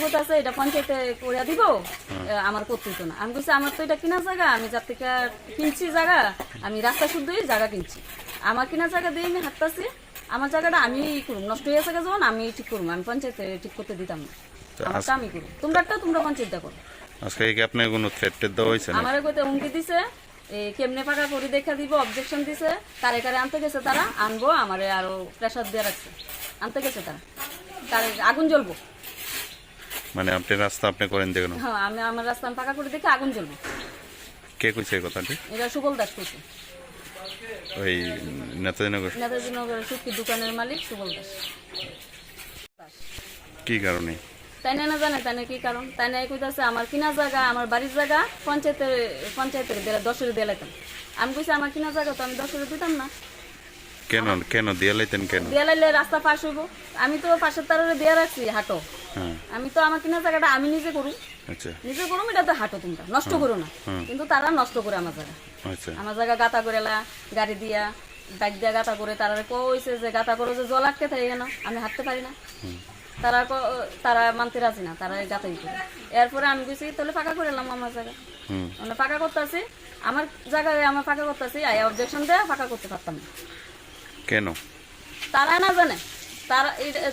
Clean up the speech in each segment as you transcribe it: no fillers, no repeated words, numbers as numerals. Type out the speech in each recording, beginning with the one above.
কথা আছে এটা পঞ্চায়েতে করে দিব, আমার করতেই তো না। আমি বলছি আমার তো এটা কিনা জায়গা, আমি যার থেকে কিনছি জায়গা, আমি রাস্তা শুদ্ধই জায়গা কিনছি, আমার কিনা জায়গা দিয়ে আমি হাঁটতেছি, আমার জায়গাটা আমি করুম, নষ্ট হয়ে গেছে যখন আমি ঠিক করুম, আমি পঞ্চায়েতে ঠিক করতে দিতাম না, আমারটা আমি করুম, তোমরা পঞ্চায়েতটা করো। আজকে কি আপনার কোনো থ্রেট দেওয়া হয়েছে? আমার কইতে হুমকি দিছে, কেমনে পাকা করে দেখা দিব, অবজেকশন দিছে, কারে কারে আনতে গেছে তারা, আনবো, আমারে আরো প্রেসার দিয়ে রাখছে, আনতে গেছে তারা, তার আগুন জ্বলবো। মানে আপনি রাস্তা আপনি করেন দেখুন? হ্যাঁ, আমি আমার রাস্তা আমি পাকা করে দেখে আগুন জ্বলবো। কে কইছে এই কথাটি? এটা সুবল দাস কইছে, ওই নেতাজিনগর নেতাজিনগরের সুটকির দোকানের মালিক সুবল দাস। কি কারণে? তাই না জানে, তাই না কি কারণ, তাই না কইতাছে আমার কিনা জায়গা, আমার বাড়ির জায়গা পঞ্চায়েতের দশের দেলাইতাম। আমি কইছি আমার কিনা জায়গা তো আমি দশের দিতাম না। কেন কেন দিয়ে লাইতেন? কেন দিয়ে লাইলে রাস্তা পাশ হইব, আমি তো পাশের তারে দিয়ে রাখছি হাঁটো, আমি তো আমার কিনা জায়গাটা আমি নিজে করুম। আচ্ছা, নিজে করুম, এটা তো হাঁটো, তোমরা নষ্ট করো না, কিন্তু তারা নষ্ট করে আমার জায়গা। আচ্ছা, আমার জায়গা গাতা করে গাড়ি দিয়া বাইক দিয়া গাতা করে, তারা কইছে যে গাতা করো যে জল আটকে থাকে কেন, আমি হাঁটতে পারি না, তারা মানতে রাজি না, তারা গাতাই করে। এরপরে আমি গেছি তাহলে ফাঁকা করে এলাম আমার জায়গা, মানে ফাঁকা করতেছি আমার জায়গায়, আমার ফাঁকা করতেছি, অবজেকশন দেয়া ফাঁকা করতে পারতাম না। কেন? তারা না জানে,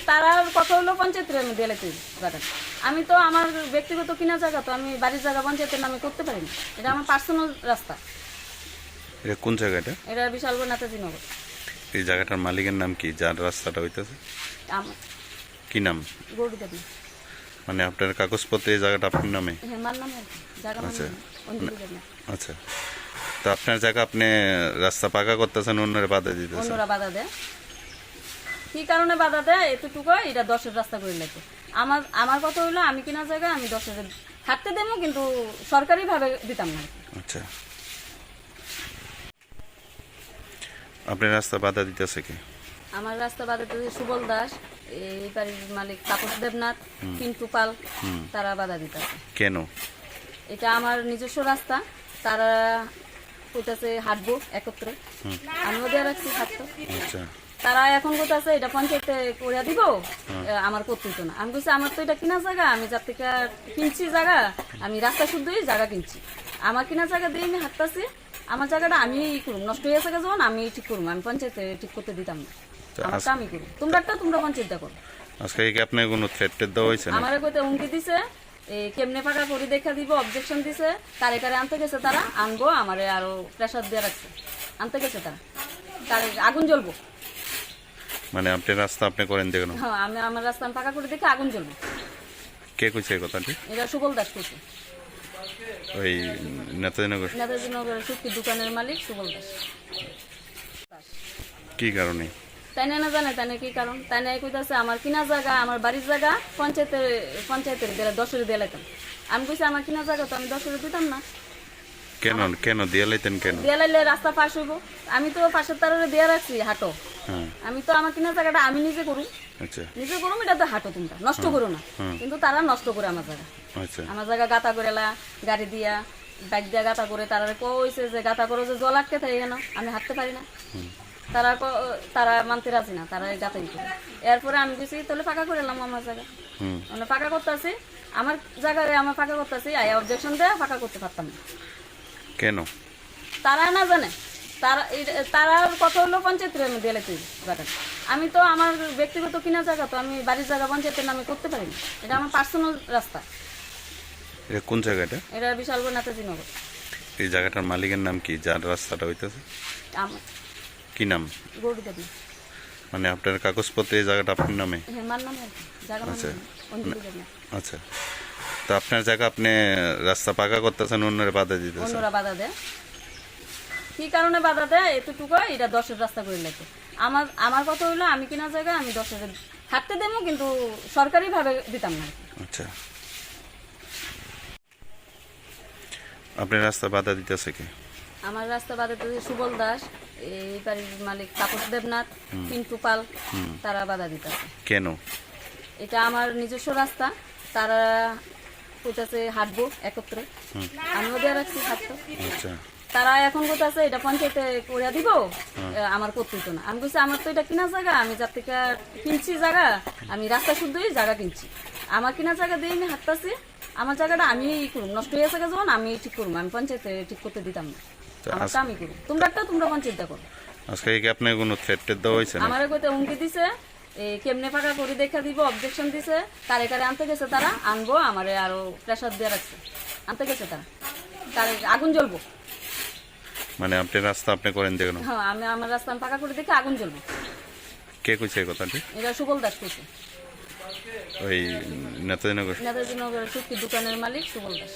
তারার কথা হলো পঞ্চায়েতের আমি দিলে জায়গা, আমি তো আমার ব্যক্তিগত কিনা জায়গা, তো আমি বাড়ির জায়গা পঞ্চায়েতের নামে করতে পারি না, এটা আমার পার্সোনাল রাস্তা। এটা কোন জায়গাটা? এটা বিশালগড় নেতাজিনগর। এই জায়গাটার মালিকের নাম কি, যার রাস্তাটা হইতেছে? কি নাম? গৌরী দেবী। মানে আপনার কাগজপত্রে এই জায়গাটা আপনার নামে? হ্যাঁ, মার নামে জায়গা। আচ্ছা, আচ্ছা, তো আপনার জায়গা আপনি রাস্তা পাকা করতেছেন, অন্যরা বাধা দিতেছেন? অন্যরা বাধা দেয়, কি কারণে বাধা দেয় এতটুকু, এটা 10-এর রাস্তা করে লাগে। আমার কথা হইলো আমি কিনা জায়গা আমি 10-এর হাঁটতে দেবো, কিন্তু সরকারি ভাবে দিতাম না। আচ্ছা, আপনার রাস্তা বাধা দিতেছে কি? আমার রাস্তা বাধা দিতেছে সুবল দাস, এই বাড়ির মালিক তাপস দেবনাথ, পিন্টু পাল, তারা বাধা দিতেছে। কেন? এটা আমার নিজস্ব রাস্তা, তারা কইতাছে হাঁটবো একত্রে, আমিও দিয়ে রাখছি হাঁটতো। আচ্ছা, তারা এখন কোথাছে এটা পঞ্চায়েতে করে দিব, আমার করতেই তো না। আমি বলছি আমার তো এটা কিনা জায়গা, আমি যার থেকে কিনছি জায়গা, আমি রাস্তা শুদ্ধই জায়গা কিনছি, আমার কিনা জায়গা দিয়ে আমি হাঁটতেছি, আমার জায়গাটা আমি করুম, নষ্ট হয়ে গেছে যখন আমি ঠিক করুম, আমি পঞ্চায়েতে ঠিক করতে দিতাম না, আমারটা আমি করুম, তোমরা পঞ্চায়েতটা করো। আজকে কি আপনার কোনো থ্রেট দেওয়া হয়েছে? আমার কইতে হুমকি দিছে, কেমনে ফাঁকা করে দেখা দিব, অবজেকশন দিছে, কারে কারে আনতে গেছে তারা, আনবো, আমারে আরো প্রেসার দিয়ে রাখছে, আনতে গেছে তারা, তার আগুন জ্বলবো। মানে আপনি রাস্তা আপনি করেন দেখুন? হ্যাঁ, আমি আমার রাস্তা আমি পাকা করে দেখে আগুন জ্বলবো। কে কইছে এই কথাটি? এটা সুবল দাস কইছে, ওই নেতাজিনগরের সুটকির দোকানের মালিক সুবল দাস। কি কারণে? তাই না জানে, তাই না কি কারণ, তাই না কইতাছে আমার কিনা জায়গা, আমার বাড়ির জায়গা পঞ্চায়েতের 10-এর দেলাইতাম। আমি কইছি আমার কিনা জায়গা তো আমি 10-এর দিতাম না। কেন কেন দিয়ে লাইতেন? কেন দিয়ে লাইলে রাস্তা পাশ হইব, আমি তো পাশের তারে দিয়ে রাখছি হাঁটো, আমি তো আমার কিনা জায়গাটা আমি নিজে করুম। আচ্ছা, নিজে করুম, এটা তো হাঁটো, তোমরা নষ্ট করো না, কিন্তু তারা নষ্ট করে আমার জায়গা। আচ্ছা, আমার জায়গা গাতা করে গাড়ি দিয়া বাইক দিয়া গাতা করে, তারা কইছে যে গাতা করো যে জল আটকে থাকে কেন, আমি হাঁটতে পারি না, তারা মানতে রাজি না, তারা গাতাই করে। এরপরে আমি গেছি তাহলে ফাঁকা করে এলাম আমার জায়গা, মানে ফাঁকা করতেছি আমার জায়গায়, আমার ফাঁকা করতেছি, অবজেকশন দেয়া ফাঁকা করতে পারতাম না। কেন? তারা না জানে, তারার কথা হলো পঞ্চায়েতের আমি দিলে জায়গা, আমি তো আমার ব্যক্তিগত কিনা জায়গা, তো আমি বাড়ির জায়গা পঞ্চায়েতের নামে করতে পারি না, এটা আমার পার্সোনাল রাস্তা। এটা কোন জায়গাটা? এটা বিশালগড় নেতাজিনগর। এই জায়গাটার মালিকের নাম কি, যার রাস্তাটা হইতেছে? কি নাম? গৌরী দেবী। মানে আপনার কাগজপত্রে এই জায়গাটা আপনার নামে? হ্যাঁ, মার নামে জায়গা। আচ্ছা, আচ্ছা, তো আপনার জায়গা আপনি রাস্তা পাকা করতেছেন, অন্যরা বাধা দিতেছেন? অন্যরা বাধা দেয়, কি কারণে বাধা দেয় এতটুকু, এটা 10-এর রাস্তা করে লাগে। আমার কথা হইলো আমি কিনা জায়গা আমি 10-এর হাঁটতে দেবো, কিন্তু সরকারি ভাবে দিতাম না। আচ্ছা, আপনার রাস্তা বাধা দিতেছে কি? আমার রাস্তা বাধা দিতেছে সুবল দাস, এই বাড়ির মালিক তাপস দেবনাথ, পিন্টু পাল, তারা বাধা দিতেছে। কেন? এটা আমার নিজস্ব রাস্তা, তারা কইতাছে হাঁটবো একত্রে, আমিও দিয়ে রাখছি হাঁটতো। আচ্ছা, তারা এখন কোথাছে এটা পঞ্চায়েতে করে দিব, আমার করতেই তো না। আমি বলছি আমার তো এটা কিনা জায়গা, আমি যার থেকে কিনছি জায়গা, আমি রাস্তা শুদ্ধই জায়গা কিনছি, আমার কিনা জায়গা দিয়ে আমি হাঁটতেছি, আমার জায়গাটা আমি করুম, নষ্ট হয়ে গেছে যখন আমি ঠিক করুম, আমি পঞ্চায়েতে ঠিক করতে দিতাম না, আমারটা আমি করুম, তোমরাটা তোমরা পঞ্চায়েতটা করো। আজকে কি আপনার কোনো থ্রেট দেওয়া হয়েছে না? আমার কইতে হুমকি দিছে, কেমনে পাকা করে দেখা দিব, অবজেকশন দিছে, কারে কারে আনতে গেছে তারা, আনবো, আমারে আরো প্রেসার দিয়ে রাখছে, আনতে গেছে তারা, কারে আগুন জ্বলবো। মানে আপনি রাস্তা আপনি করেন দেখুন, হ্যাঁ, আমি আমার রাস্তা পাকা করে দেখে আগুন জ্বলবো। কে কইছে এই কথাটি? এটা সুবল দাস কইছে, ওই নেতাজি নগর। নেতাজি নগরের চুক্তি দোকানের মালিক সুবল দাস।